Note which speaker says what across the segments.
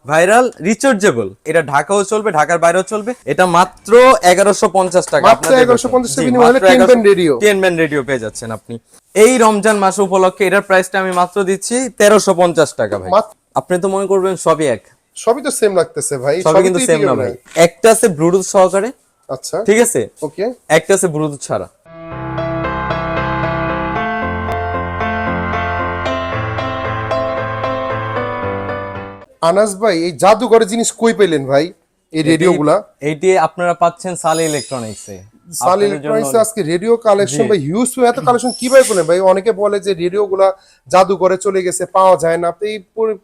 Speaker 1: Viral rechargeable, এটা ঢাকাও চলবে, ঢাকার বাইরেও চলবে। এটা মাত্র 1150 টাকা।
Speaker 2: মাত্র 1150 টাকা বিনিময়ে 10 ব্যান্ড রেডিও,
Speaker 1: 10 ব্যান্ড রেডিও পেয়ে যাচ্ছেন আপনি। এই রমজান মাস উপলক্ষে এটার প্রাইসটা আমি মাত্র দিচ্ছি 1350 টাকা ভাই। আপনি তো মনে করবেন সবই এক,
Speaker 2: সবই তো সেম লাগতেছে ভাই,
Speaker 1: সবই কিন্তু সেম না ভাই। একটা আছে ব্লুটুথ সহকারে,
Speaker 2: আচ্ছা
Speaker 1: ঠিক আছে,
Speaker 2: ওকে,
Speaker 1: একটা আছে ব্লুটুথ ছাড়া।
Speaker 2: আনাস ভাই এই জাদুঘরের জিনিস কই পেলেন ভাই এই রেডিওগুলা?
Speaker 1: এইটি আপনারা পাচ্ছেন সালে ইলেকট্রনিক্সে।
Speaker 2: সাল ইলেকট্রনিক্স আজকে রেডিও কালেকশন ভাই হিউজ, এত কালেকশন কিভাবে করলেন ভাই? অনেকে বলে যে রেডিওগুলা জাদুঘরে চলে গেছে, পাওয়া যায় না। আপনি এই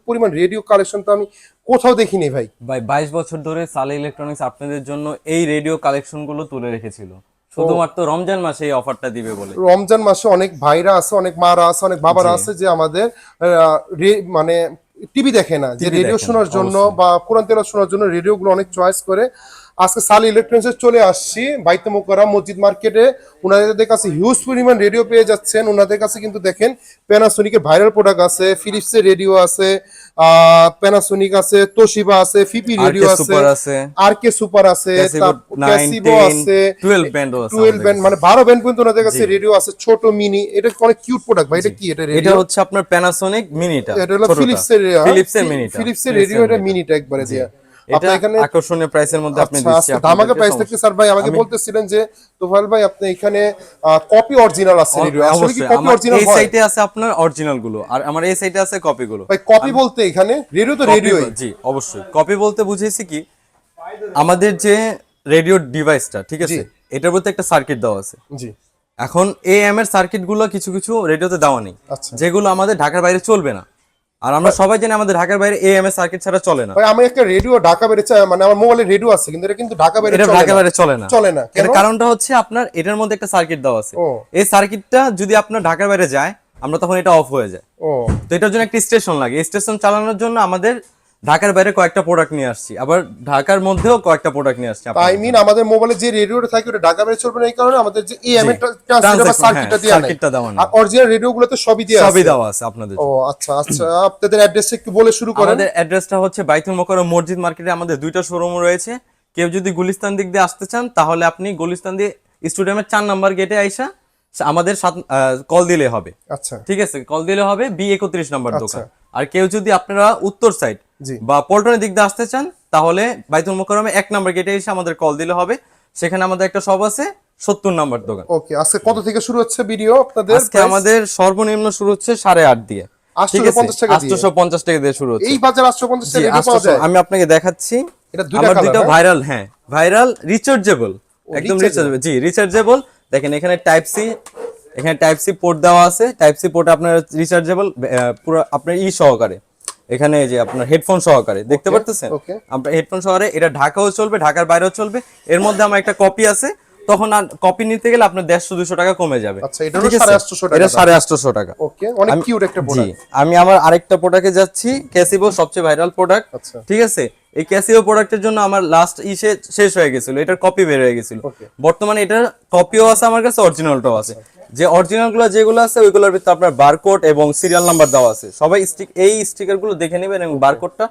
Speaker 2: পরিমাণ রেডিও কালেকশন তো আমি কোথাও দেখিনি ভাই।
Speaker 1: ভাই 22 বছর ধরে সালে ইলেকট্রনিক্স আপনাদের জন্য এই রেডিও কালেকশন গুলো তুলে রেখেছিল, শুধুমাত্র রমজান মাসে এই অফারটা দিবে বলে।
Speaker 2: রমজান মাসে অনেক ভাইরা আছে, অনেক মারা আছে, অনেক বাবারা আছে যে আমাদের মানে টিভি দেখে না, যে রেডিও শোনার জন্য বা কোরআন তেলাওয়াত শোনার জন্য রেডিওগুলো অনেক চয়েস করে। আজকে সাল ইলেকট্রনিক্সে চলে আসছি বাইতুল মুকাররম মসজিদ মার্কেটে। ওনাদের কাছে হিউজ পরিমাণ রেডিও পেয়ে যাচ্ছেন। ওনাদের কাছে কিন্তু দেখেন প্যানাসোনিকের ভাইরাল প্রোডাক্ট আছে, ফিলিপসের রেডিও আছে, প্যানাসোনিক আছে, তোশিবা আছে, ফিপি রেডিও আছে, আরকে সুপার আছে, ক্যাসিবো আছে,
Speaker 1: 12 ব্যান্ডও আছে,
Speaker 2: 12 ব্যান্ড মানে 12 ব্যান্ড পর্যন্ত ওনাদের কাছে রেডিও আছে, ছোট মিনি। এটা অনেক কিউট প্রোডাক্ট ভাই। এটা কি?
Speaker 1: এটা হচ্ছে আপনার প্যানাসোনিক মিনিটা,
Speaker 2: এটা হলো ফিলিপসের মিনিটা, ফিলিপসের রেডিও। এটা মিনিটা একবারে দেয়া।
Speaker 1: এটা আকর্ষণীয় প্রাইসের মধ্যে আপনি দিচ্ছি।
Speaker 2: ধামাকা প্রাইস থেকে স্যার ভাই আমাকে বলতেছিলেন যে তোফাল ভাই আপনি এখানে কপি অরিজিনাল আছে রেডিও, আসলে কি কপি অরিজিনাল হয়?
Speaker 1: এই সাইটে আছে আপনার অরিজিনাল গুলো, আর আমার এই সাইটে আছে কপি গুলো।
Speaker 2: ভাই কপি বলতে এখানে রেডিও তো রেডিওই।
Speaker 1: জি অবশ্যই, কপি বলতে বুঝেছি কি, আমাদের যে রেডিও ডিভাইসটা, ঠিক আছে, এটার মধ্যে একটা সার্কিট দেওয়া আছে।
Speaker 2: জি,
Speaker 1: এখন এএম এর সার্কিট গুলো কিছু কিছু রেডিওতে দেওয়া নেই, যেগুলো আমাদের ঢাকার বাইরে চলবে না। আর আমরা সবাই জানি আমাদের ঢাকার বাইরে এএম এর সার্কিট ছাড়া চলে না।
Speaker 2: ভাই আমি একটা রেডিও ঢাকা বাইরে চাই, মানে আমার মোবাইলে রেডিও আছে কিন্তু এটা কিন্তু ঢাকা বাইরে চলে না।
Speaker 1: ঢাকার বাইরে চলে না,
Speaker 2: চলে না।
Speaker 1: এর কারণটা হচ্ছে আপনার এটার মধ্যে একটা সার্কিট দেওয়া আছে। এই সার্কিটটা যদি আপনার ঢাকার বাইরে যায়, আমরা তখন এটা অফ হয়ে যায়। তো এটার জন্য একটা স্টেশন লাগে। স্টেশন চালানোর জন্য আমাদের ঢাকার বাইরে কয়েকটা প্রোডাক্ট নিয়ে আসছি, আবার ঢাকার মধ্যেও কয়েকটা প্রোডাক্ট নিয়ে আসছি।
Speaker 2: আই মিন আমাদের মোবাইলে যে রেডিওটা থাকে ওটা ঢাকা বাইরে চলবে না, এই কারণে আমাদের যে এএম এর ট্রান্সমিটার বা সার্কিটটা দেওয়া নাই। আর অরিজিনাল রেডিওগুলোতে সবই দেওয়া
Speaker 1: আছে আপনাদের।
Speaker 2: ও আচ্ছা আচ্ছা, আপনাদের অ্যাড্রেসটা একটু বলে শুরু করেন।
Speaker 1: আমাদের অ্যাড্রেসটা হচ্ছে বাইতুল মোকাররম মসজিদ মার্কেটে আমাদের দুইটা শোরুম রয়েছে। কেউ যদি গুলিস্তান দিক দিয়ে আসতে চান তাহলে আপনি গুলিস্তান দিয়ে স্টেডিয়ামের 4 নাম্বার গেটে আইসা আমাদের কল দিলে হবে।
Speaker 2: আচ্ছা
Speaker 1: ঠিক আছে, কল দিলে হবে B31 নাম্বার দোকান। আর কেউ যদি আপনারা উত্তর সাইড বা পল্টনের দিক দিয়ে আসতে চান তাহলে বাইতুল মোকাররমে 1 নাম্বার গেটে এসে আমাদের কল দিলে হবে। সেখানে আমাদের একটা শপ আছে 70 নাম্বার দোকান।
Speaker 2: ওকে, আজকে কত থেকে শুরু হচ্ছে ভিডিও আপনাদের?
Speaker 1: আজকে আমাদের সর্বনিম্ন শুরু হচ্ছে 8.5 দিয়ে,
Speaker 2: 850 টাকা দিয়ে।
Speaker 1: 850 টাকা দিয়ে শুরু হচ্ছে।
Speaker 2: এই বাজার 850 টাকা রেডিও পাওয়া যায়?
Speaker 1: আমি আপনাকে দেখাচ্ছি।
Speaker 2: এটা
Speaker 1: আমার দুটো ভাইরাল, হ্যাঁ ভাইরাল রিচার্জেবল, একদম রিচার্জেবল। জি রিচার্জেবল। দেখেন এখানে টাইপ সি পোর্ট দেওয়া আছে। টাইপ সি পোর্ট আপনার রিচার্জেবল পুরো আপনার সহকারে। এখানে এই যে আপনার হেডফোন সহকারে দেখতে পারতেছেন, আপনার হেডফোন সহকারে। এটা ঢাকাও চলবে, ঢাকার বাইরেও চলবে। এর মধ্যে আমার একটা কপি আছে, তখন আর কপি নিতে গেলে আপনার 150-200 টাকা কমে যাবে।
Speaker 2: আচ্ছা, এটা হলো 850 টাকা।
Speaker 1: এটা 850 টাকা।
Speaker 2: ওকে, অনেক কিউট একটা প্রোডাক্ট।
Speaker 1: আমি আমার আরেকটা প্রোডাক্টে যাচ্ছি, ক্যাসিবো সবচেয়ে ভাইরাল প্রোডাক্ট। ঠিক আছে, এই ক্যাসিবো প্রোডাক্টের জন্য আমার লাস্ট শেষ হয়ে গেছিল, এটার কপি বের হয়ে গেছিল। বর্তমানে এটার কপিও আছে আমার কাছে, অরিজিনালটাও আছে। যে অরিজিনাল গুলো যেগুলো আছে ওইগুলোর ভিতরে আপনার বারকোড এবং সিরিয়াল নাম্বার দেওয়া আছে। সবাই এই স্টিকার গুলো দেখে নেবেন এবং বারকোডটা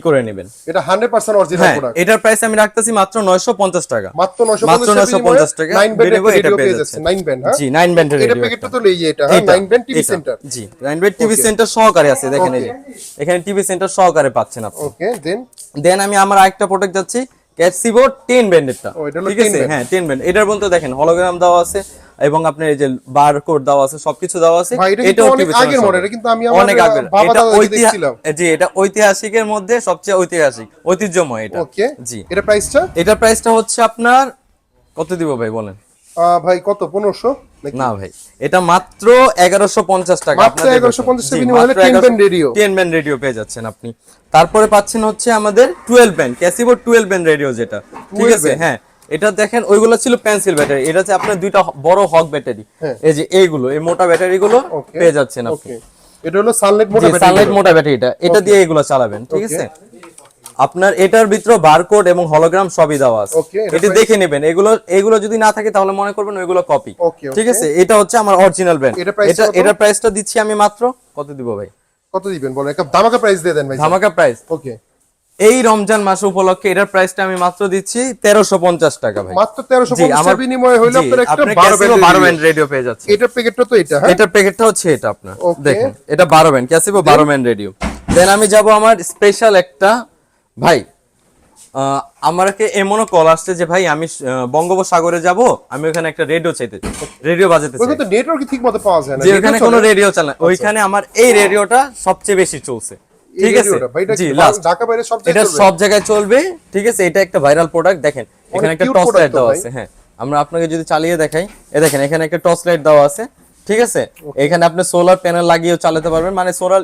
Speaker 1: করে নেবেন।
Speaker 2: এটা 100% অরিজিনাল প্রোডাক্ট।
Speaker 1: এটার প্রাইস আমি রাখতেছি মাত্র 950 টাকা।
Speaker 2: মাত্র 950 টাকা। 9 ব্যান্ডের রেডিও পেয়ে যাচ্ছে। 9 ব্যান্ড, হ্যাঁ জি,
Speaker 1: 9 ব্যান্ডের রেডিও।
Speaker 2: এটা প্যাকেটটা তো লই যে এটা 9 ব্যান্ড টিভি সেন্টার।
Speaker 1: জি 9 ব্যান্ড টিভি সেন্টার সহকারে আছে, দেখেন এই যে এখানে টিভি সেন্টার সহকারে পাচ্ছেন আপনি।
Speaker 2: ওকে,
Speaker 1: দেন আমি আমার আরেকটা প্রোডাক্ট যাচ্ছি, ক্যাসিবো 10 ব্যান্ডেরটা। ঠিক আছে, হ্যাঁ 10 ব্যান্ড। এটার বলতে দেখেন হলোগ্রাম দেওয়া আছে এবং আপনার এই যে বারকোড দেওয়া আছে, সবকিছু দেওয়া আছে।
Speaker 2: এটা অনেক আগের মডেল, এটা কিন্তু আমি আমার বাবা দাদা দেখছিলাম।
Speaker 1: জি এটা ঐতিহাসিকের মধ্যে সবচেয়ে ঐতিহ্যময় এটা।
Speaker 2: ওকে, জি এটার প্রাইসটা
Speaker 1: হচ্ছে আপনার কত দিব ভাই বলেন?
Speaker 2: ভাই কত, 1500?
Speaker 1: না ভাই, এটা মাত্র 1150 টাকা।
Speaker 2: মাত্র 1150 টাকা বিনিময়ে 10 ব্যান্ড রেডিও,
Speaker 1: 10 ব্যান্ড রেডিও পেয়ে যাচ্ছেন আপনি। তারপরে পাচ্ছেন হচ্ছে আমাদের 12 ব্যান্ড ক্যাসিবো 12 ব্যান্ড রেডিও, যেটা ঠিক আছে। হ্যাঁ এটা দেখেন ওইগুলো ছিল পেন্সিল ব্যাটারি, এটা হচ্ছে আপনার দুইটা বড় হক ব্যাটারি। এই যে এইগুলো, এই মোটা ব্যাটারি গুলো পেয়ে যাচ্ছেন আপনি।
Speaker 2: এটা হলো সানলাইট
Speaker 1: মোটা ব্যাটারি, এটা দিয়ে এগুলো চালাবেন। ঠিক আছে, আপনার এটার ভিতরে বারকোড এবং হলোগ্রাম সবই দেওয়া আছে। এটা দেখে নেবেন। এগুলো যদি না থাকে তাহলে মনে করবেন ওইগুলো কপি। ঠিক আছে, এটা হচ্ছে আমার অরিজিনাল ব্র্যান্ড। এটার প্রাইসটা দিচ্ছি আমি মাত্র কত দিব ভাই?
Speaker 2: কত দিবেন বলেন? একটা ধামাকা প্রাইস দিয়ে দেন ভাই।
Speaker 1: ধামাকা প্রাইস।
Speaker 2: ওকে,
Speaker 1: এই রমজান মাস উপলক্ষে এটার প্রাইসটা আমি মাত্র দিচ্ছি 1350 টাকা ভাই।
Speaker 2: মাত্র 1350 বিনিময়ে হইলো আপনার একটা
Speaker 1: 12 ব্যান্ড রেডিও পেয়ে যাচ্ছে।
Speaker 2: এটার প্যাকেটটা তো এটা, হ্যাঁ
Speaker 1: এটার প্যাকেটটা হচ্ছে এটা আপনার
Speaker 2: Okay.
Speaker 1: দেখেন, এটা 12 ব্যান্ড ক্যাসিভো 12 ব্যান্ড রেডিও। দেন আমি যাব আমার স্পেশাল একটা ভাই, আমাকে এমনও কল আসছে যে ভাই আমি বঙ্গোপসাগরে যাব, আমি ওখানে একটা রেডিও চাইতে, রেডিও বাজাতে চাই,
Speaker 2: ওখানে তো নেটওয়ার্ক ঠিকমতো পাওয়া যায় না,
Speaker 1: যে ওখানে কোনো রেডিও চলে না, ওইখানে আমার এই রেডিওটা সবচেয়ে বেশি চলছে। ঠিক আছে জি, লাস্ট
Speaker 2: ঢাকা বাইরে সব
Speaker 1: এটা সব জায়গায় চলবে। ঠিক আছে, এটা একটা ভাইরাল প্রোডাক্ট। দেখেন এখানে একটা
Speaker 2: cute
Speaker 1: টর্চ লাইট
Speaker 2: product তো
Speaker 1: দেওয়া
Speaker 2: ভাই।
Speaker 1: আছে, হ্যাঁ আমরা আপনাকে যদি চালিয়ে দেখাই, দেখেন এখানে একটা টর্চ লাইট দেওয়া আছে। ঠিক আছে, এখানে আপনি সোলার প্যানেল লাগিয়েও চালাতে পারবেন, মানে সোলার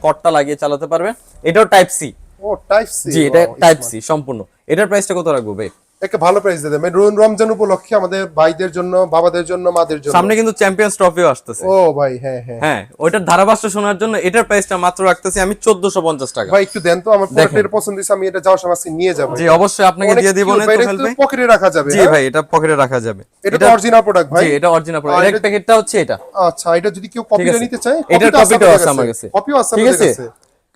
Speaker 1: কটটা লাগিয়ে চালাতে পারবেন। এটাও টাইপ সি।
Speaker 2: ও টাইপ সি,
Speaker 1: জি এটা টাইপ সি সম্পূর্ণ। এটার প্রাইসটা কত রাখবো ভাই?
Speaker 2: একটা ভালো প্রাইস দিয়ে দেবেন রমজান উপলক্ষে আমাদের ভাইদের জন্য, বাবাদের জন্য, মাদের জন্য।
Speaker 1: সামনে কিন্তু চ্যাম্পিয়ন্স ট্রফিও আসতেছে।
Speaker 2: ও ভাই হ্যাঁ হ্যাঁ
Speaker 1: হ্যাঁ, ওইটার ধারাভাষ্য শোনার জন্য এটার প্রাইসটা মাত্র রাখতেছি আমি 1450 টাকা।
Speaker 2: ভাই একটু দেন তো, আমার প্রোডাক্টের পছন্দ হইছে, আমি এটা যাওয়ার সময় আজকে নিয়ে যাব।
Speaker 1: জি অবশ্যই আপনাকে দিয়ে দিব না তো ফেলবে।
Speaker 2: পকেটে রাখা যাবে,
Speaker 1: জি ভাই এটা পকেটে রাখা যাবে।
Speaker 2: এটা তো অরিজিনাল প্রোডাক্ট ভাই।
Speaker 1: জি এটা অরিজিনাল প্রোডাক্ট। এর প্যাকেটটা হচ্ছে এটা।
Speaker 2: আচ্ছা, এটা যদি কেউ কপিটা নিতে চায়,
Speaker 1: এটার কপিটাও আছে আমার কাছে।
Speaker 2: কপিও আছে
Speaker 1: ঠিক
Speaker 2: আমাদের
Speaker 1: আছে,
Speaker 2: কাছে।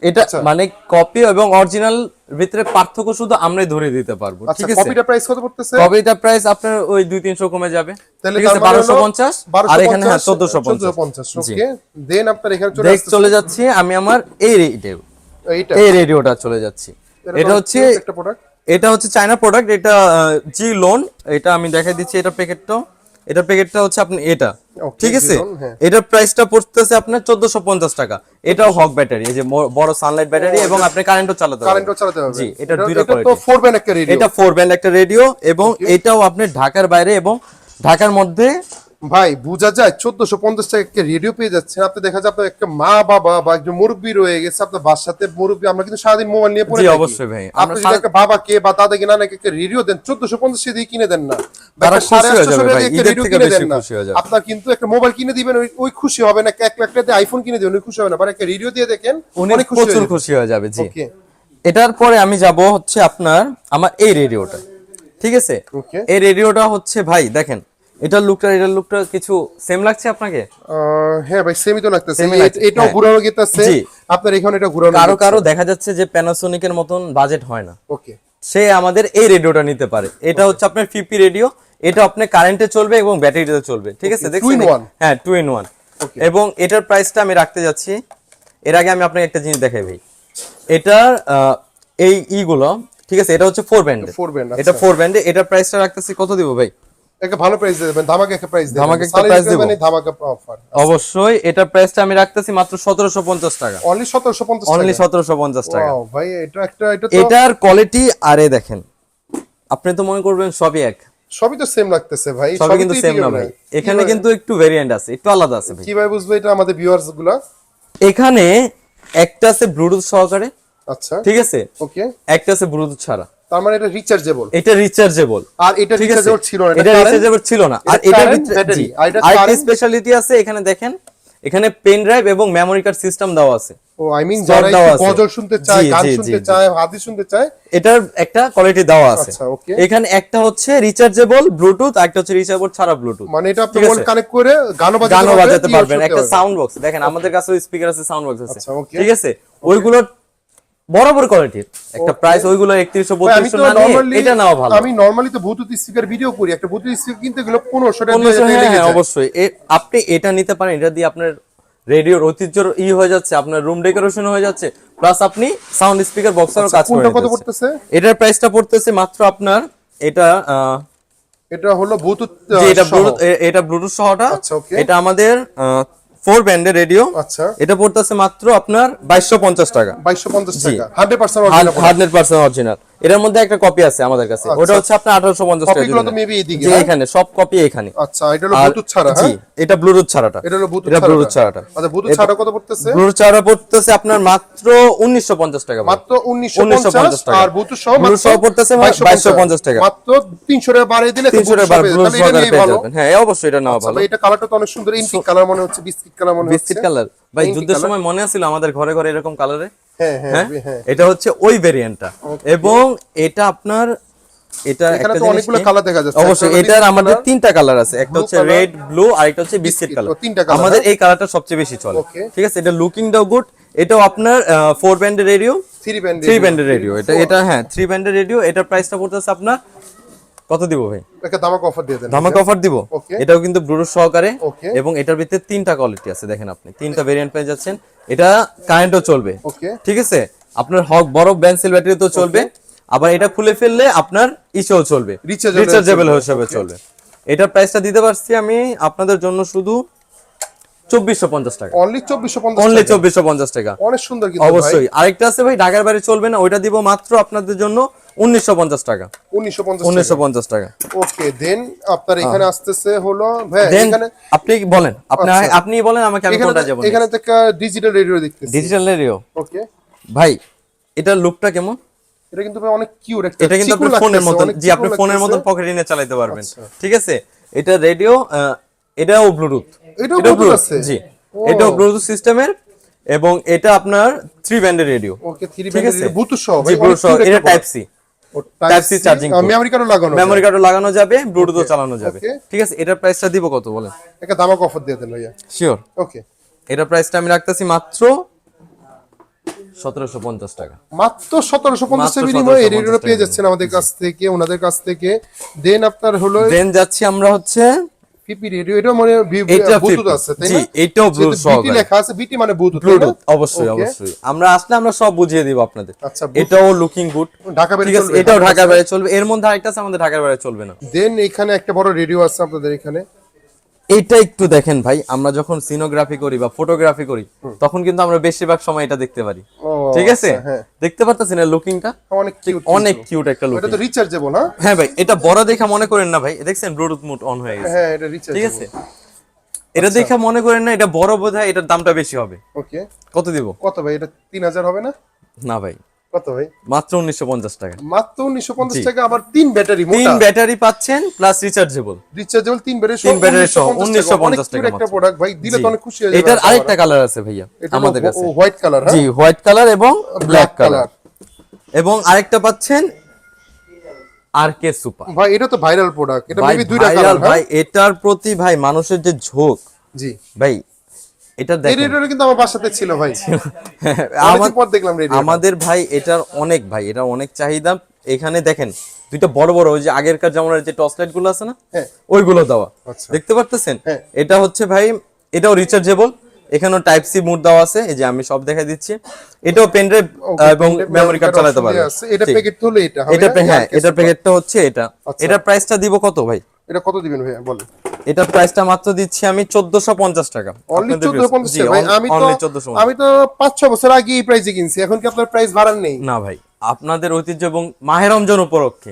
Speaker 1: এটা মানে কপি এবং অরিজিনাল ভিতরে পার্থক্য শুধু আমরাই ধরে দিতে পারবো।
Speaker 2: আচ্ছা,
Speaker 1: ঠিক আছে,
Speaker 2: কপিটা প্রাইস কত পড়তেছে?
Speaker 1: কপিটা প্রাইস আপনার ওই 2-300 কমে যাবে।
Speaker 2: তাহলে
Speaker 1: ঠিক আছে, 1250 আর এখানে হ্যাঁ 1450।
Speaker 2: ওকে, দেন আপনার এখানে
Speaker 1: চলে যাচ্ছি আমি আমার এই রেডিও,
Speaker 2: এইটা
Speaker 1: এই রেডিওটা চলে যাচ্ছি। এটা হচ্ছে
Speaker 2: একটা প্রোডাক্ট,
Speaker 1: এটা হচ্ছে চায়না প্রোডাক্ট। এটা জি লোন, এটা আমি দেখাই দিচ্ছি। এটা প্যাকেটটা, এটার প্যাকেটটা হচ্ছে আপনি এটা।
Speaker 2: Okay,
Speaker 1: ঠিক আছে,
Speaker 2: G-Lone, হ্যাঁ।
Speaker 1: এটার প্রাইসটা পড়তেছে আপনার 1450 টাকা। এটাও হক ব্যাটারি, এই যে বড় সানলাইট ব্যাটারি, এবং আপনি কারেন্টও চালাতে পারবেন।
Speaker 2: কারেন্টও চালাতে হবে।
Speaker 1: জি এটা দুইটা
Speaker 2: এটা তো
Speaker 1: কোয়ালিটি।
Speaker 2: 4 ব্যান্ড একটা রেডিও।
Speaker 1: এটা 4 ব্যান্ড একটা রেডিও, এবং এটাও আপনি ঢাকার বাইরে এবং ঢাকার মধ্যে
Speaker 2: ভাই বোঝা যায় 1450 টাকা একটা রেডিও পেয়ে যাচ্ছেন। আপনি দেখা যায় আপনার একটা মা বাবা বা একজন মুরব্বী রয়ে গেছে আপনার বাসাতে, মুরব্বী আমরা কিন্তু সারাদিন মোবাইল নিয়ে পড়ে
Speaker 1: জি
Speaker 2: থাকি।
Speaker 1: অবশ্যই ভাই,
Speaker 2: আপনি যদি একটা বাবাকে বা দাদাকে নানাকে একটা রেডিও দেন 1450 দিয়ে কিনে দেন না,
Speaker 1: তারা
Speaker 2: একটা
Speaker 1: খুশি হয়ে
Speaker 2: 850
Speaker 1: যাবে
Speaker 2: টাকা
Speaker 1: ভাই,
Speaker 2: দিয়ে একটা
Speaker 1: ঈদের
Speaker 2: রেডিও
Speaker 1: থেকে
Speaker 2: কিনে
Speaker 1: বেশি
Speaker 2: দেন না।
Speaker 1: খুশি হয়ে যাবে।
Speaker 2: আপনার কিন্তু একটা মোবাইল কিনে দিবেন, ওই খুশি হবে না। 1 লাখ টাকা দিয়ে আইফোন কিনে দিবেন, ওই খুশি হবে না। মানে একটা রেডিও দিয়ে দেখেন,
Speaker 1: উনি
Speaker 2: অনেক খুশি
Speaker 1: প্রচুর
Speaker 2: হয়ে যাবে।
Speaker 1: খুশি হয়ে যাবে। জি
Speaker 2: ওকে
Speaker 1: এটার পরে আমি যাব হচ্ছে আপনার আমার এই রেডিওটা। ঠিক আছে,
Speaker 2: ওকে,
Speaker 1: এই রেডিওটা হচ্ছে ভাই দেখেন, এটার লুকটা কিছু সেম লাগছে আপনাকে?
Speaker 2: হ্যাঁ ভাই সেমই তো লাগতেছে।
Speaker 1: Same-ই লাগছে,
Speaker 2: এটাও
Speaker 1: হ্যাঁ।
Speaker 2: ঘুরানো গেতেছে
Speaker 1: জি।
Speaker 2: আপনার এখানে, এটা ঘুরানো
Speaker 1: কারো কারো দেখা যাচ্ছে যে প্যানাসোনিকের মতন বাজেট হয় না,
Speaker 2: ওকে
Speaker 1: সে আমাদের এই রেডিওটা নিতে পারে। এটা হচ্ছে আপনার 50 রেডিও। এটা আপনার কারেন্টে চলবে এবং ব্যাটারিতে চলবে। ঠিক আছে,
Speaker 2: Okay, 2 in 1
Speaker 1: হ্যাঁ 2 in 1।
Speaker 2: Okay.
Speaker 1: এবং এটার প্রাইসটা আমি রাখতে যাচ্ছি। এর আগে আমি আপনাকে একটা জিনিস দেখাই ভাই, এটার এই ইগুলো ঠিক আছে, এটা হচ্ছে 4 ব্যান্ডে।
Speaker 2: 4 ব্যান্ড,
Speaker 1: এটা 4 ব্যান্ডে। এটার প্রাইসটা রাখতেছি কত দিব ভাই?
Speaker 2: একটা ভালো প্রাইস দিয়ে দেবেন, ধামাকা একটা প্রাইস দেবেন।
Speaker 1: ধামাকা একটা
Speaker 2: সালি
Speaker 1: price দেব।
Speaker 2: মানে ধামাকা অফার।
Speaker 1: অবশ্যই এটার প্রাইসটা আমি রাখতেছি মাত্র 1750 টাকা।
Speaker 2: অনলি 1750
Speaker 1: অনলি
Speaker 2: টাকা।
Speaker 1: 1750 টাকা।
Speaker 2: ওয়াও ভাই এটা তো
Speaker 1: এটার কোয়ালিটি আরে দেখেন, আপনি তো মনে করবেন সবই এক,
Speaker 2: সবই তো সেম লাগতেছে ভাই,
Speaker 1: সবই কিন্তু
Speaker 2: তো
Speaker 1: সেম না
Speaker 2: equal
Speaker 1: ভাই।
Speaker 2: ভাই।
Speaker 1: এখানে কিন্তু একটু ভেরিয়েন্ট আছে, একটু আলাদা আছে ভাই।
Speaker 2: কিভাবে বুঝবো এটা আমাদের ভিউয়ার্স গুলা?
Speaker 1: এখানে একটা আছে ব্লুটুথ সহকারে,
Speaker 2: আচ্ছা
Speaker 1: ঠিক আছে,
Speaker 2: ওকে,
Speaker 1: একটা আছে ব্লুটুথ ছাড়া।
Speaker 2: তার মানে এটা রিচার্জেবল,
Speaker 1: এটা রিচার্জেবল,
Speaker 2: আর এটা
Speaker 1: ঠিক আছে,
Speaker 2: রিচার্জেবল ছিল না,
Speaker 1: এটা রিচার্জেবল ছিল না। আর
Speaker 2: এটা
Speaker 1: এটার
Speaker 2: current
Speaker 1: ভিতরে
Speaker 2: battery,
Speaker 1: জি,
Speaker 2: আর এটা
Speaker 1: আরেকটা
Speaker 2: current-
Speaker 1: স্পেশালিটি আছে এখানে দেখেন, এখানে পেন ড্রাইভ এবং মেমরি কার্ড সিস্টেম দেওয়া আছে।
Speaker 2: ও আই মিন
Speaker 1: Slot
Speaker 2: যারা
Speaker 1: দেওয়া
Speaker 2: একটু
Speaker 1: আছে।
Speaker 2: গজল শুনতে চায়,
Speaker 1: জি,
Speaker 2: গান
Speaker 1: জি,
Speaker 2: শুনতে
Speaker 1: জি,
Speaker 2: চায়, হাদিস শুনতে চায়,
Speaker 1: এটার একটা কোয়ালিটি দেওয়া আছে।
Speaker 2: আচ্ছা, okay.
Speaker 1: এখানে একটা হচ্ছে রিচার্জেবল ব্লুটুথ, আর একটা হচ্ছে রিচার্জেবল ছাড়া ব্লুটুথ।
Speaker 2: মানে এটা আপনি
Speaker 1: ঠিক
Speaker 2: মোবাইল
Speaker 1: আছে।
Speaker 2: কানেক্ট করে গানও
Speaker 1: গানও বাজাতে
Speaker 2: ইউজ
Speaker 1: পারবেন।
Speaker 2: করতে
Speaker 1: একটা
Speaker 2: পারবেন।
Speaker 1: সাউন্ড বক্স দেখেন, আমাদের কাছে স্পিকার আছে, সাউন্ড বক্স আছে।
Speaker 2: আচ্ছা, okay.
Speaker 1: ঠিক আছে, ওইগুলো বরাবর কোয়ালিটির একটা প্রাইস, ওইগুলো 3100
Speaker 2: ভাই, আমি
Speaker 1: 3200
Speaker 2: তো
Speaker 1: না নিয়ে
Speaker 2: নরমালি
Speaker 1: এটা নেওয়া ভালো।
Speaker 2: আমি নরমালি তো ব্লুটুথ স্পিকার ভিডিও করি, একটা ব্লুটুথ স্পিকার কিনতে গেলে 1500 টাকা
Speaker 1: 1500,
Speaker 2: দিয়ে লেগে
Speaker 1: হ্যাঁ
Speaker 2: যায়।
Speaker 1: অবশ্যই। আপনি এটা নিতে পারেন, এটা দিয়ে আপনার রেডিওর ঐতিহ্যর হয়ে যাচ্ছে, আপনার রুম ডেকোরেশন হয়ে যাচ্ছে, প্লাস আপনি সাউন্ড স্পিকার বক্সেরও কাজ করে
Speaker 2: কোনটা কত
Speaker 1: নিতেছেন।
Speaker 2: পড়তেছে?
Speaker 1: এটার প্রাইসটা পড়তেছে মাত্র আপনার এটা
Speaker 2: এটা হলো ব্লুটুথ
Speaker 1: যে এটা ব্লুটুথ, এটা ব্লুটুথ সহটা।
Speaker 2: আচ্ছা, okay.
Speaker 1: এটা আমাদের 4 ব্যান্ডের রেডিও।
Speaker 2: আচ্ছা,
Speaker 1: এটা পড়তেছে মাত্র আপনার 2250 টাকা।
Speaker 2: 2250
Speaker 1: জি।
Speaker 2: টাকা 100% অরিজিনাল।
Speaker 1: 100% অরিজিনাল। এটার মধ্যে একটা কপি আছে আমাদের কাছে, ওটা হচ্ছে আপনার 1850 টাকা।
Speaker 2: কপিগুলো তো মেবি এদিকে,
Speaker 1: যে
Speaker 2: হ্যাঁ?
Speaker 1: এখানে সব কপি এখানে।
Speaker 2: আচ্ছা, এটা হলো
Speaker 1: আর-
Speaker 2: ব্লুটুথ ছাড়া,
Speaker 1: জি,
Speaker 2: হ্যাঁ?
Speaker 1: এটা ব্লুটুথ ছাড়াটা।
Speaker 2: এটা হলো ব্লুটুথ
Speaker 1: এটা ব্লুটুথ ছাড়াটা।
Speaker 2: আচ্ছা, ব্লুটুথ ছাড়া কত পড়তেছে?
Speaker 1: ব্লুটুথ ছাড়া পড়তেছে আপনার মাত্র 1950 টাকা।
Speaker 2: মাত্র 1950
Speaker 1: টাকা।
Speaker 2: আর ব্লুটুথ সহ
Speaker 1: ব্লুটুথ সহ পড়তেছে 2250 টাকা।
Speaker 2: মাত্র 300 টাকা বাড়িয়ে দিলে তো
Speaker 1: 300 টাকা
Speaker 2: ব্লুটুথ
Speaker 1: ব্লুটুথ
Speaker 2: তাহলে এটা
Speaker 1: সহকারে
Speaker 2: নিয়ে
Speaker 1: পেয়ে
Speaker 2: ভালো।
Speaker 1: যাবেন। হ্যাঁ অবশ্যই এটা নেওয়া ভালো।
Speaker 2: তবে এটা কালারটা তো অনেক সুন্দর, ইন্টিক কালার মনে হচ্ছে, বিস্কিট কালার মনে হচ্ছে।
Speaker 1: বিস্কিট কালার ভাই,
Speaker 2: Inky
Speaker 1: যুদ্ধের
Speaker 2: color।
Speaker 1: সময় মনে আছিল আমাদের ঘরে ঘরে এরকম কালারে।
Speaker 2: হ্যাঁ হ্যাঁ
Speaker 1: হ্যাঁ,
Speaker 2: হ্যাঁ।
Speaker 1: এটা হচ্ছে ওই ভেরিয়েন্টটা। এবং এটা আপনার এটা
Speaker 2: এখানে
Speaker 1: একটা
Speaker 2: তো
Speaker 1: জিনিস
Speaker 2: অনেকগুলো
Speaker 1: কি?
Speaker 2: কালার দেখা যাচ্ছে।
Speaker 1: অবশ্যই
Speaker 2: একটা হলো
Speaker 1: এটার
Speaker 2: biscuit
Speaker 1: আমাদের
Speaker 2: color,
Speaker 1: 3টা কালার আছে, একটা
Speaker 2: blue
Speaker 1: হচ্ছে
Speaker 2: color,
Speaker 1: রেড, ব্লু, আর একটা হচ্ছে বিস্কিট
Speaker 2: biscuit,
Speaker 1: কালার।
Speaker 2: ও 3টা color,
Speaker 1: আমাদের
Speaker 2: হ্যাঁ?
Speaker 1: এই কালারটা সবচেয়ে বেশি চলে।
Speaker 2: Okay.
Speaker 1: ঠিক আছে, এটা লুকিংটাও গুড এটাও আপনার 4 ব্যান্ডের রেডিও,
Speaker 2: 3
Speaker 1: ব্যান্ডের রেডিও। এটা হ্যাঁ 3 ব্যান্ডের রেডিও। এটার প্রাইসটা পড়তেছে আপনার কত দিব ভাই?
Speaker 2: একটা ধামাকা অফার দিয়ে দেন।
Speaker 1: ধামাকা অফার দিব।
Speaker 2: Okay.
Speaker 1: এটাও কিন্তু ব্লুটুথ সহকারে
Speaker 2: Okay.
Speaker 1: এবং এটার ভিতরে 3টা কোয়ালিটি আছে, দেখেন আপনি 3টা ভেরিয়েন্ট পেয়ে যাচ্ছেন। এটা কারেন্টও চলবে,
Speaker 2: ওকে
Speaker 1: ঠিক আছে, আপনার হক বড় ব্যান্সেল ব্যাটারিতেও চলবে, আবার এটা খুলে ফেললে আপনার ইসেও চলবে, রিচার্জেবল হিসেবে চলবে। এটার প্রাইসটা দিতে পারছি আমি আপনাদের জন্য শুধু 2450 টাকা,
Speaker 2: অনলি 2450
Speaker 1: অনলি
Speaker 2: টাকা।
Speaker 1: 2450 টাকা।
Speaker 2: অনেক সুন্দর কিন্তু ভাই।
Speaker 1: অবশ্যই আরেকটা আছে ভাই, ঢাকার বাইরে চলবে না, ওইটা দিব মাত্র আপনাদের জন্য 1950 টাকা, 1950 টাকা।
Speaker 2: ওকে দেন আপনার এখানে আসতেছে হলো ভাই
Speaker 1: দেন
Speaker 2: এখানে
Speaker 1: আপনি বলেন,
Speaker 2: আচ্ছা।
Speaker 1: আপনি বলেন আমাকে, আমি কোনটা যাব?
Speaker 2: এখানে থেকে ডিজিটাল রেডিও দেখতেছি।
Speaker 1: ডিজিটাল রেডিও
Speaker 2: ওকে
Speaker 1: ভাই, এটার লুকটা কেমন?
Speaker 2: এটা কিন্তু ভাই অনেক কিউট একটা,
Speaker 1: এটা কিন্তু
Speaker 2: চিকন
Speaker 1: আপনার ফোনের
Speaker 2: লাগতেছে,
Speaker 1: মতন,
Speaker 2: অনেক
Speaker 1: জি
Speaker 2: চিকন
Speaker 1: আপনি ফোনের মতন
Speaker 2: লাগতেছে।
Speaker 1: পকেটে নিয়ে চালাতে পারবেন,
Speaker 2: আচ্ছা।
Speaker 1: ঠিক আছে। এটা রেডিও, এটাও ব্লুটুথ,
Speaker 2: এটাও Bluetooth আছে?
Speaker 1: জি
Speaker 2: ও।
Speaker 1: এটাও ব্লুটুথ সিস্টেমের, এবং এটা আপনার 3 ব্যান্ডের রেডিও,
Speaker 2: ওকে 3
Speaker 1: ঠিক
Speaker 2: ব্যান্ডের
Speaker 1: আছে,
Speaker 2: ব্লুটুথ সহ
Speaker 1: জি
Speaker 2: ভাই,
Speaker 1: ব্লুটুথ সহ। এটা type C, type C charging,
Speaker 2: memory কার্ডও লাগানো
Speaker 1: মেমরি কার্ডও লাগানো যাবে, ব্লুটুথও চালানো যাবে,
Speaker 2: Okay.
Speaker 1: ঠিক আছে। এটার প্রাইসটা দিব কত বলেন?
Speaker 2: একটা ধামাকা অফার দিয়ে দেন ভাইয়া।
Speaker 1: শিওর,
Speaker 2: ওকে
Speaker 1: এটার প্রাইসটা আমি রাখতেছি মাত্র 1750 টাকা।
Speaker 2: মাত্র 1750
Speaker 1: মাত্র
Speaker 2: এর বিনিময়ে এই
Speaker 1: 1750
Speaker 2: রেডিওটা পেয়ে যাচ্ছেন আমাদের কাছ থেকে, ওনাদের কাছ থেকে। দেন আপনার হলো
Speaker 1: দেন যাচ্ছি আমরা হচ্ছে
Speaker 2: পিপি রেডিও, এটা মানে
Speaker 1: এটা
Speaker 2: ব্লুটুথ
Speaker 1: 50,
Speaker 2: আছে তাই
Speaker 1: জি
Speaker 2: না?
Speaker 1: এটাও
Speaker 2: যেহেতু
Speaker 1: ব্লুটুথ
Speaker 2: বিটি
Speaker 1: সহকারে,
Speaker 2: লেখা আছে, বিটি মানে ব্লুটুথ, তাই না?
Speaker 1: ব্লুটুথ অবশ্যই
Speaker 2: Okay.
Speaker 1: অবশ্যই। আমরা আসলে আমরা সব বুঝিয়ে দিব আপনাদের।
Speaker 2: আচ্ছা,
Speaker 1: এটাও লুকিং গুড,
Speaker 2: ঢাকা বাইরে
Speaker 1: ঠিক আছে,
Speaker 2: চলবে?
Speaker 1: এটাও ঢাকার বাইরে চলবে। এর মধ্যে আরেকটা আছে, আমাদের ঢাকার বাইরে চলবে না।
Speaker 2: দেন এখানে একটা বড় রেডিও আছে আপনাদের এখানে।
Speaker 1: এইটা একটু দেখেন ভাই, আমরা যখন সিনোগ্রাফি করি বা ফটোগ্রাফি করি তখন কিন্তু আমরা বেশিরভাগ সময় এটা দেখতে পারি,
Speaker 2: ও,
Speaker 1: ঠিক আছে।
Speaker 2: আচ্ছা, হ্যাঁ।
Speaker 1: দেখতে পারতেছেন না লুকিংটা?
Speaker 2: অনেক কিউট,
Speaker 1: অনেক কিউট একটা
Speaker 2: এটা
Speaker 1: লুকিং।
Speaker 2: তো রিচার্জেবল, হ্যাঁ
Speaker 1: হ্যাঁ ভাই, এটা বড় দেখা মনে করেন না ভাই, দেখছেন ব্লুটুথ মোড অন হয়ে গেছে,
Speaker 2: হ্যাঁ এটা
Speaker 1: ঠিক
Speaker 2: রিচার্জেবল।
Speaker 1: আছে। এটা দেখা মনে করেন না এটা বড় বোধহয়, এটার দামটা বেশি হবে।
Speaker 2: ওকে
Speaker 1: কত দিব?
Speaker 2: কত ভাই এটা? 3000 হবে না?
Speaker 1: না ভাই,
Speaker 2: কত ভাই?
Speaker 1: মাত্র 1950 টাকা।
Speaker 2: মাত্র 1950 টাকা, আবার 3 ব্যাটারি
Speaker 1: 3
Speaker 2: মোটা,
Speaker 1: ব্যাটারি পাচ্ছেন plus rechargeable,
Speaker 2: rechargeable 3 battery
Speaker 1: 3 battery সহ
Speaker 2: 1950
Speaker 1: টাকা
Speaker 2: একটা
Speaker 1: মাত্র।
Speaker 2: প্রোডাক্ট ভাই, দিলে তো অনেক খুশি হয়ে যাবে।
Speaker 1: এটার আরেকটা কালার আছে ভাইয়া আমাদের কাছে,
Speaker 2: হোয়াইট কালার,
Speaker 1: জি হোয়াইট কালার এবং ব্ল্যাক কালার,
Speaker 2: কালার।
Speaker 1: এবং আরেকটা পাচ্ছেন আরকে সুপার।
Speaker 2: ভাই এটা তো ভাইরাল প্রোডাক্ট, এটা
Speaker 1: ভাই
Speaker 2: মেবি দুইটা
Speaker 1: ভাইরাল
Speaker 2: কালার,
Speaker 1: ভাই, এটার প্রতি ভাই মানুষের যে ঝোঁক
Speaker 2: জি।
Speaker 1: ভাই, এটা
Speaker 2: এই
Speaker 1: দেখেন
Speaker 2: রেডিওটা কিন্তু আমার বাসাতে ছিল ভাই,
Speaker 1: আমার
Speaker 2: অনেকদিন পর দেখলাম রেডিও।
Speaker 1: আমাদের ভাই এটার অনেক ভাই, এটা অনেক চাহিদা। এখানে দেখেন দুইটা বড় বড় ওই যে আগেরকার যেমন যে টর্চ লাইট গুলো আছে না,
Speaker 2: হ্যাঁ
Speaker 1: ওইগুলো দেওয়া,
Speaker 2: আচ্ছা।
Speaker 1: দেখতে পারতেছেন।
Speaker 2: হ্যাঁ।
Speaker 1: এটা হচ্ছে ভাই, এটাও রিচার্জেবল, এখানেও টাইপ সি মোড দেওয়া আছে, এই যে আমি সব দেখাই দিচ্ছি। এটাও পেন ড্রাইভ এবং মেমরি কার্ড চালাতে পারবে।
Speaker 2: এটা
Speaker 1: ঠিক।
Speaker 2: প্যাকেট হলো এটা হবে
Speaker 1: এটা
Speaker 2: না?
Speaker 1: হ্যাঁ, এটার প্যাকেটটা হচ্ছে এটা।
Speaker 2: আচ্ছা।
Speaker 1: এটার প্রাইসটা দিব কত ভাই?
Speaker 2: এটা কত দিবেন ভাই বলেন?
Speaker 1: এটার প্রাইসটা মাত্র দিচ্ছি আমি 1450 টাকা।
Speaker 2: অনলি
Speaker 1: আপনাদের
Speaker 2: 1450
Speaker 1: জি,
Speaker 2: টাকা ভাই।
Speaker 1: only 1450
Speaker 2: আমি তো 5-6 বছর আগে এই প্রাইসে কিনছি, এখন কি আপনার প্রাইস বাড়ান নেই?
Speaker 1: না ভাই, আপনাদের ঐতিহ্য এবং মাহে রমজান উপলক্ষে,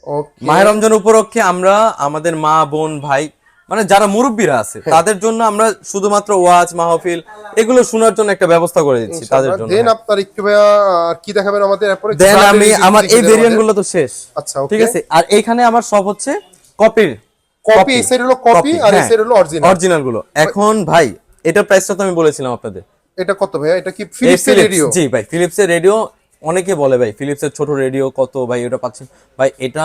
Speaker 2: ওকে
Speaker 1: মাহে রমজান উপলক্ষে আমরা আমাদের মা বোন ভাই মানে যারা মুরব্বীরা আছে তাদের জন্য আমরা শুধুমাত্র ওয়াজ মাহফিল এগুলো শোনার জন্য একটা ব্যবস্থা করে দিচ্ছি তাদের জন্য।
Speaker 2: দেন আপনার একটু ভাইয়া আর কি দেখাবেন আমাদের এরপরে?
Speaker 1: দেন আমি আমার এই ভেরিয়েন্ট গুলো তো শেষ,
Speaker 2: আচ্ছা
Speaker 1: ঠিক আছে। আর এইখানে আমার সব হচ্ছে কপির,
Speaker 2: কপি, এই সাইড হলো কপি আর এই সাইড হলো অরিজিনাল।
Speaker 1: অরিজিনাল গুলো। এখন ভাই এটার প্রাইসটা তো আমি বলেছিলাম আপনাদের।
Speaker 2: এটা কত ভাইয়া? এটা কি
Speaker 1: এই
Speaker 2: ফিলিপস এর
Speaker 1: Philips,
Speaker 2: রেডিও?
Speaker 1: জি ভাই ফিলিপস এর রেডিও। অনেকে বলে ভাই ফিলিপস এর ছোট রেডিও কত ভাই, ওটা পাচ্ছেন ভাই। এটা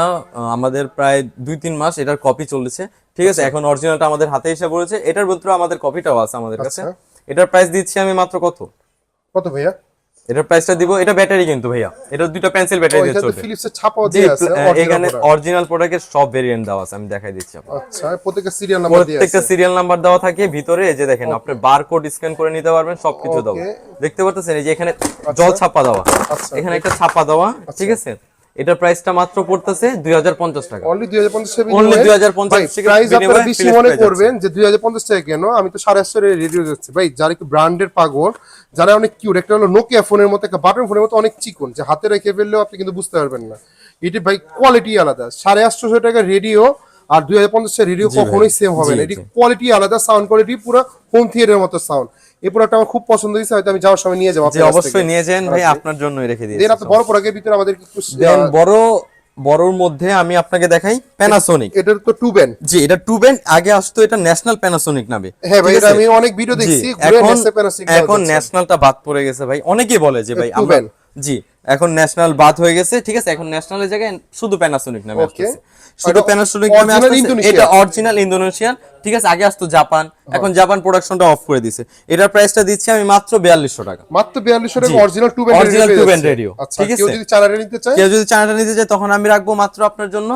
Speaker 1: আমাদের প্রায় 2-3 মাস এটার কপি চলেছে, ঠিক আছে। এখন অরিজিনালটা আমাদের হাতে এসে পড়েছে, এটার ভিতরে আমাদের কপিটাও আছে আমাদের কাছে।
Speaker 2: আচ্ছা।
Speaker 1: এটার প্রাইস দিচ্ছি আমি মাত্র কত?
Speaker 2: কত ভাইয়া?
Speaker 1: এটার প্রাইসটা দিব, এটা ব্যাটারি কিন্তু ভাইয়া, এটা দুটো পেন্সিল ব্যাটারি দিয়ে
Speaker 2: এটা তো
Speaker 1: চলবে।
Speaker 2: ফিলিপস এর ছাপাও
Speaker 1: জি,
Speaker 2: দেয়া আছে
Speaker 1: এখানে
Speaker 2: অরিজিনাল।
Speaker 1: অরিজিনাল প্রোডাক্টের সব ভেরিয়েন্ট দেওয়া আছে, আমি দেখাই দিচ্ছি আপনাকে।
Speaker 2: আচ্ছা প্রত্যেকটা সিরিয়াল নাম্বার দেয়া আছে।
Speaker 1: প্রত্যেকটা সিরিয়াল নাম্বার দেওয়া থাকে ভিতরে, এই যে দেখেন আপনি বারকোড স্ক্যান করে নিতে পারবেন, সবকিছু দেওয়া। দেখতে পাচ্ছেন এই যে এখানে জল ছাপা দেওয়া,
Speaker 2: আচ্ছা।
Speaker 1: এখানে একটা ছাপা দেওয়া, ঠিক আছে। এটার প্রাইসটা মাত্র পড়তেছে 2050 টাকা।
Speaker 2: অনলি 2050 টাকা
Speaker 1: Only
Speaker 2: বিনিময়ে।
Speaker 1: 2050
Speaker 2: ভাই,
Speaker 1: টাকা
Speaker 2: প্রাইস আপনারা
Speaker 1: বিনিময়ে
Speaker 2: বেশি
Speaker 1: Philips
Speaker 2: মনে
Speaker 1: পেয়ে
Speaker 2: করবেন যে 2050 টাকা কেন, আমি তো 850 এর রেডিও যাচ্ছে ভাই। যারা একটু ব্র্যান্ডের পাগল, যারা অনেক কিউট, একটা হলো নোকিয়া ফোনের মতো, একটা বাটন ফোনের মতো অনেক চিকন, যে হাতে রেখে ফেললেও আপনি কিন্তু বুঝতে পারবেন না। এটি ভাই কোয়ালিটি আলাদা। 850 টাকা রেডিও আর 2050 টাকা রেডিও কখনোই সেম হবে না। এটি কোয়ালিটি আলাদা, সাউন্ড কোয়ালিটি পুরো হোম থিয়েটারের মতো সাউন্ড। এই প্রোডাক্টটা আমার খুব পছন্দ হয়েছে, হয়তো আমি যাওয়ার সময় নিয়ে যাবো
Speaker 1: জি
Speaker 2: আপনার কাছ
Speaker 1: অবশ্যই
Speaker 2: থেকে।
Speaker 1: নিয়ে যান ভাই, আপনার জন্যই রেখে দিয়েছি।
Speaker 2: দেন আপনি বড় প্রোডাক্টের ভিতরে আমাদের একটু
Speaker 1: দেন বড়র মধ্যে আমি আপনাকে দেখাই প্যানাসোনিক।
Speaker 2: এটার তো 2 ব্যান্ড।
Speaker 1: জি এটা 2 ব্যান্ড, আগে আসতো এটা ন্যাশনাল প্যানাসোনিক নামে।
Speaker 2: হ্যাঁ ভাই,
Speaker 1: ঠিক
Speaker 2: এটা
Speaker 1: আছে?
Speaker 2: আমি অনেক ভিডিও দেখছি,
Speaker 1: জি,
Speaker 2: ঘুরে নেসে প্যানাসোনিক
Speaker 1: এখন ন্যাশনালটা বাদ পড়ে গেছে ভাই। অনেকেই বলে যে ভাই
Speaker 2: 2
Speaker 1: আমরা
Speaker 2: ব্যান্ড।
Speaker 1: জি এখন ন্যাশনাল বাদ হয়ে গেছে, ঠিক আছে, এখন ন্যাশনালের জায়গায় শুধু প্যানাসোনিক নামে
Speaker 2: Okay.
Speaker 1: আসছে, শুধু প্যানাসোনিক নামে
Speaker 2: Original
Speaker 1: আসছে।
Speaker 2: Indonesian।
Speaker 1: এটা অরিজিনাল ইন্দোনেশিয়ান, ঠিক আছে। আগে আসতো জাপান, এখন জাপান প্রোডাকশনটা অফ করে দিয়েছে। এটার প্রাইসটা দিচ্ছি আমি মাত্র 4200 টাকা।
Speaker 2: মাত্র 4200 টাকা
Speaker 1: জি।
Speaker 2: Original two band
Speaker 1: Original
Speaker 2: radio
Speaker 1: two band radio,
Speaker 2: আচ্ছা,
Speaker 1: ঠিক
Speaker 2: কেউ
Speaker 1: আছে?
Speaker 2: যদি চায়না নিতে চায়
Speaker 1: কেউ যদি চায়নাটা নিতে চায় তখন আমি রাখবো মাত্র আপনার জন্য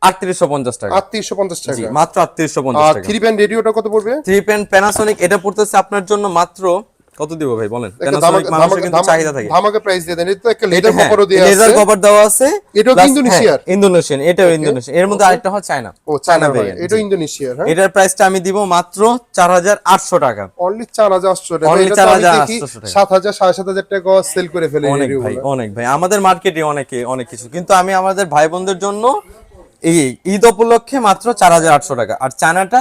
Speaker 1: 3850 টাকা।
Speaker 2: 3850
Speaker 1: জি,
Speaker 2: টাকা।
Speaker 1: মাত্র 3850
Speaker 2: আর
Speaker 1: টাকা।
Speaker 2: থ্রি ব্যান্ড রেডিওটা কত পড়বে?
Speaker 1: 3 পেন প্যানাসোনিক এটা পড়তেছে আপনার জন্য মাত্র কত দিব ভাই বলেন? প্যানাসোনিক মানুষের কিন্তু চাহিদা থাকে।
Speaker 2: ধামাকা প্রাইস দিয়ে দেন। এটা তো একটা লেদার কভারও দেয়া আছে।
Speaker 1: লেজার কভার দেওয়া আছে।
Speaker 2: এটাও কি ইন্দোনেশিয়ার?
Speaker 1: ইন্দোনেশিয়ান, এটাও ইন্দোনেশিয়ান। এর মধ্যে আরেকটা হয় চায়না।
Speaker 2: ও চায়না ভাই,
Speaker 1: variant,
Speaker 2: এটা
Speaker 1: জি।
Speaker 2: ইন্দোনেশিয়ার। হ্যাঁ,
Speaker 1: এটার প্রাইসটা আমি দিব মাত্র 4800 টাকা।
Speaker 2: অনলি 4800 টাকা।
Speaker 1: Only
Speaker 2: এটা তো আমি দেখি
Speaker 1: 4800 টাকা।
Speaker 2: 7000 7500 টাকা সেল করে ফেলে
Speaker 1: অনেক
Speaker 2: রেডিও
Speaker 1: ভাই,
Speaker 2: গুলো।
Speaker 1: অনেক ভাই, আমাদের মার্কেটে অনেক কিছু, কিন্তু আমি আমাদের ভাই বোনদের জন্য এই ঈদ উপলক্ষে মাত্র 4800 টাকা, আর চায়নাটা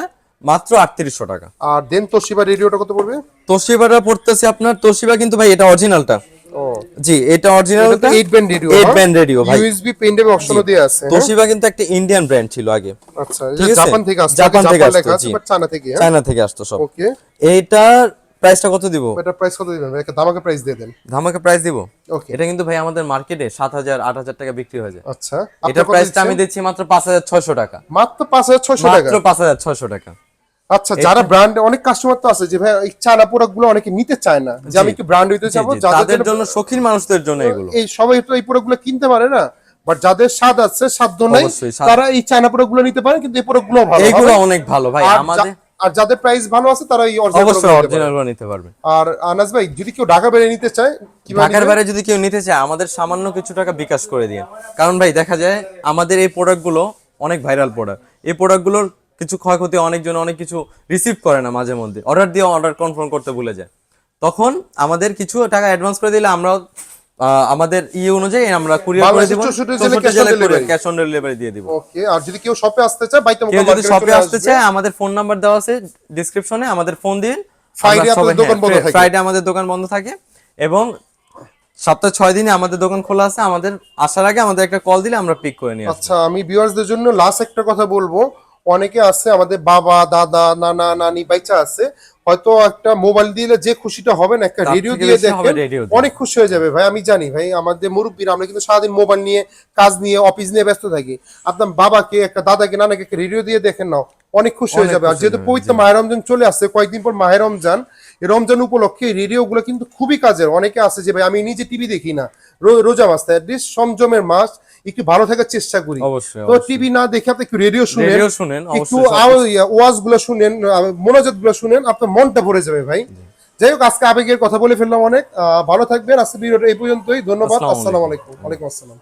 Speaker 1: মাত্র 3800 টাকা।
Speaker 2: আর দেন তোশিবা রেডিওটা কত পড়বে?
Speaker 1: তোশিবাটা পড়তেছে আপনার, তোশিবা কিন্তু ভাই এটা অরিজিনালটা।
Speaker 2: ও,
Speaker 1: জি, এটা অরিজিনালটা।
Speaker 2: এটা 8 ব্যান্ড রেডিও।
Speaker 1: 8 ব্যান্ড রেডিও ভাই।
Speaker 2: ইউএসবি পেন ড্রাইভ অপশনও দেয়া আছে। হ্যাঁ?
Speaker 1: তোশিবা কিন্তু একটা ইন্ডিয়ান ব্র্যান্ড ছিল আগে।
Speaker 2: আচ্ছা,
Speaker 1: ঠিক
Speaker 2: এটা
Speaker 1: আছে?
Speaker 2: জাপান থেকে আসছে।
Speaker 1: জাপান থেকে
Speaker 2: লেখা
Speaker 1: আসতো,
Speaker 2: আছে,
Speaker 1: জি।
Speaker 2: বাট চায়না থেকে। হ্যাঁ,
Speaker 1: চায়না থেকে আসতো সব।
Speaker 2: ওকে।
Speaker 1: এইটার প্রাইসটা কত দিব?
Speaker 2: এটা প্রাইস কত দিবেন? একটা ধামাকা প্রাইস দিয়ে দেন।
Speaker 1: ধামাকা প্রাইস দিব।
Speaker 2: ওকে।
Speaker 1: এটা কিন্তু ভাই আমাদের মার্কেটে 7000 8000 টাকা বিক্রি হয়ে যায়।
Speaker 2: আচ্ছা,
Speaker 1: এটার প্রাইসটা আমি দিচ্ছি মাত্র 5600 টাকা।
Speaker 2: মাত্র 5600 টাকা।
Speaker 1: মাত্র 5600 টাকা।
Speaker 2: আচ্ছা, যারা ব্র্যান্ড, অনেক কাস্টমার তো আছে যে ভাই এই চায়না প্রোডাক্ট গুলো অনেকে নিতে চায় না, যে আমি কি ব্র্যান্ড হইতে
Speaker 1: জি,
Speaker 2: যাবো,
Speaker 1: জি,
Speaker 2: যাদের
Speaker 1: তাদের জন্য শৌখিন মানুষদের জন্য এগুলো।
Speaker 2: এই সবাই তো এই প্রোডাক্ট গুলো কিনতে পারে না, বাট যাদের স্বাদ আছে, সাধ্য নাই,
Speaker 1: অবশ্যই, স্বাদ।
Speaker 2: তারা এই চায়না প্রোডাক্ট গুলো নিতে পারে, কিন্তু এই প্রোডাক্ট গুলো ভালো
Speaker 1: এইগুলো
Speaker 2: হবে।
Speaker 1: অনেক ভালো ভাই
Speaker 2: আর
Speaker 1: আমাদের।
Speaker 2: আর যাদের প্রাইস ভালো আছে তারা এই অরিজিনাল
Speaker 1: অবশ্যই অরিজিনাল গুলো নিতে পারবে।
Speaker 2: আর আনাস ভাই, যদি কেউ ঢাকা বাইরে নিতে চায় কিভাবে
Speaker 1: ঢাকার
Speaker 2: নিবে?
Speaker 1: বাইরে যদি কেউ নিতে চায় আমাদের সামান্য কিছু টাকা বিকাশ করে দিয়ে, কারণ ভাই দেখা যায় আমাদের এই প্রোডাক্টগুলো অনেক ভাইরাল প্রোডাক্ট। এই প্রোডাক্টগুলোর কিছু ক্ষয়ক্ষতি, অনেকজন অনেক কিছু রিসিভ করে না, মাঝে মধ্যে অর্ডার দিয়ে অর্ডার কনফার্ম করতে ভুলে যায়। তখন আমাদের কিছু টাকা অ্যাডভান্স করে দিলে আমরা আমাদের অনুযায়ী আমরা কুরিয়ার করে দিব,
Speaker 2: 64 জেলায়
Speaker 1: ক্যাশ অন ডেলিভারি দিয়ে দিব।
Speaker 2: ওকে। আর যদি কেউ শপে আসতে চায়, বাইতে
Speaker 1: কেউ যদি শপে আসতে চায় আমাদের ফোন নাম্বার দেওয়া আছে ডেসক্রিপশনে, আমাদের ফোন দিন।
Speaker 2: ফ্রাইডে আপনাদের দোকান বন্ধ থাকে।
Speaker 1: ফ্রাইডে আমাদের দোকান বন্ধ থাকে এবং সপ্তাহে 6 দিনে আমাদের দোকান খোলা আছে। আমাদের আসার আগে আমাদের একটা কল দিলে আমরা পিক করে নিয়ে আসবো।
Speaker 2: আচ্ছা, আমি ভিউয়ার্সদের জন্য লাস্ট একটা কথা বলবো। অনেকে আছে, আমাদের বাবা দাদা নানা নানি বাইচা আছে, হয়তো একটা মোবাইল দিলে যে খুশিটা হবে না, একটা
Speaker 1: তার
Speaker 2: রেডিও
Speaker 1: থেকে
Speaker 2: দিয়ে
Speaker 1: বেশি হবে
Speaker 2: দেখেন
Speaker 1: রেডিও দিয়ে।
Speaker 2: অনেক খুশি হয়ে যাবে ভাই। আমি জানি ভাই, আমাদের মুরব্বীরা আমরা কিন্তু সারাদিন মোবাইল নিয়ে, কাজ নিয়ে, অফিস নিয়ে ব্যস্ত থাকি। আপনার বাবাকে, একটা দাদাকে, নানাকে একটা রেডিও দিয়ে দেখেন না, অনেক খুশি হয়ে
Speaker 1: অনেক
Speaker 2: যাবে। আর
Speaker 1: খুশি
Speaker 2: যেহেতু
Speaker 1: হবে,
Speaker 2: পবিত্র মাহে রমজান চলে আসছে, কয়েকদিন পর মাহে রমজান, এই রমজান উপলক্ষে রেডিও গুলো কিন্তু খুবই কাজের। অনেকে আছে যে ভাই আমি নিজে টিভি দেখি না, রোজা মাস, অ্যাটলিস্ট সংযমের মাস, একটু ভালো থাকার চেষ্টা করি।
Speaker 1: অবশ্যই,
Speaker 2: তো টিভি না দেখে আপনি একটু রেডিও শুনেন,
Speaker 1: রেডিও শুনেন,
Speaker 2: একটু
Speaker 1: অবশ্যই
Speaker 2: ওয়াজ গুলো শুনেন, মোনাজাত গুলো শুনেন, আপনার মনটা ভরে যাবে ভাই। যাই হোক, আজকে আবেগের কথা বলে ফেললাম অনেক। ভালো থাকবেন। আজকে ভিডিওটা এই পর্যন্তই। ধন্যবাদ।
Speaker 1: আসসালামু
Speaker 2: আসসালামু আলাইকুম। ওয়ালাইকুম আসসালাম।